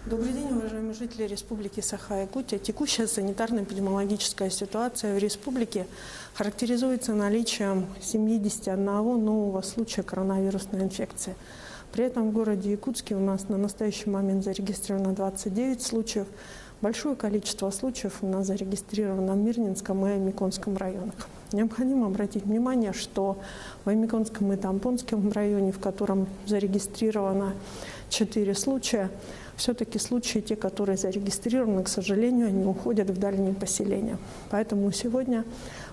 Добрый день, уважаемые жители Республики Саха-Якутия. Текущая санитарно-эпидемиологическая ситуация в республике характеризуется наличием 71 нового случая коронавирусной инфекции. При этом в городе Якутске у нас на настоящий момент зарегистрировано 29 случаев. Большое количество случаев у нас зарегистрировано в Мирнинском и Аймиконском районах. Необходимо обратить внимание, что в Аймиконском и Тампонском районе, в котором зарегистрировано 4 случая, все-таки случаи, те, которые зарегистрированы, к сожалению, они уходят в дальние поселения. Поэтому сегодня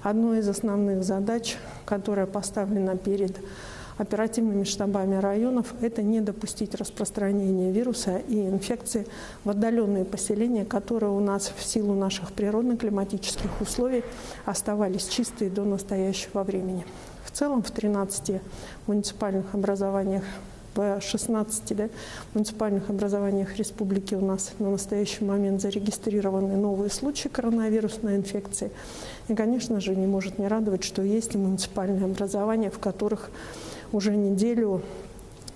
одной из основных задач, которая поставлена перед оперативными штабами районов, это не допустить распространения вируса и инфекции в отдаленные поселения, которые у нас в силу наших природно-климатических условий оставались чистые до настоящего времени. В целом в 13 муниципальных образованиях, в 16 муниципальных образованиях республики у нас на настоящий момент зарегистрированы новые случаи коронавирусной инфекции. И, конечно же, не может не радовать, что есть и муниципальные образования, в которых уже неделю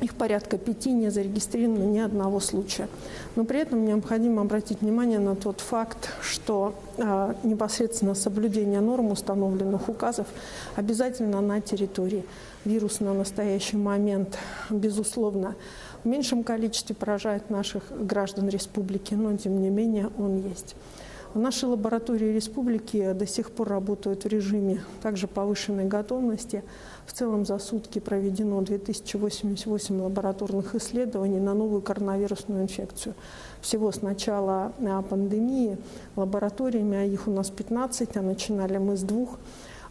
их порядка 5 не зарегистрировано ни одного случая. Но при этом необходимо обратить внимание на тот факт, что непосредственно соблюдение норм, установленных указов, обязательно на территории. Вирус на настоящий момент, безусловно, в меньшем количестве поражает наших граждан республики, но тем не менее он есть. В нашей лаборатории республики до сих пор работают в режиме также повышенной готовности. В целом за сутки проведено 2088 лабораторных исследований на новую коронавирусную инфекцию. Всего с начала пандемии лабораториями, а их у нас 15, а начинали мы с 2,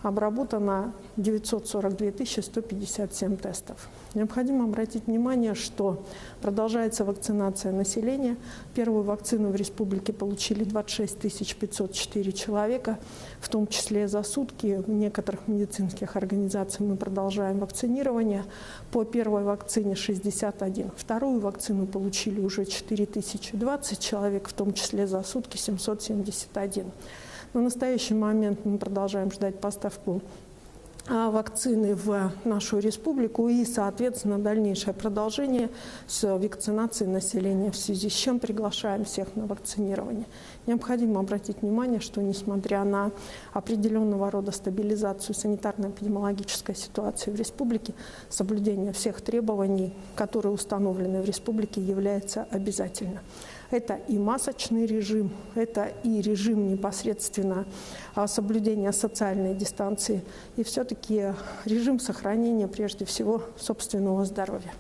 обработано 942 157 тестов. Необходимо обратить внимание, что продолжается вакцинация населения. Первую вакцину в республике получили 26 504 человека, в том числе за сутки. В некоторых медицинских организациях мы продолжаем вакцинирование. По первой вакцине 61. Вторую вакцину получили уже 4020 человек, в том числе за сутки 771. На настоящий момент мы продолжаем ждать поставку вакцины в нашу республику и, соответственно, дальнейшее продолжение с вакцинацией населения, в связи с чем приглашаем всех на вакцинирование. Необходимо обратить внимание, что несмотря на определенного рода стабилизацию санитарно-эпидемиологической ситуации в республике, соблюдение всех требований, которые установлены в республике, является обязательным. Это и масочный режим, это и режим непосредственно соблюдения социальной дистанции, и все-таки режим сохранения, прежде всего, собственного здоровья.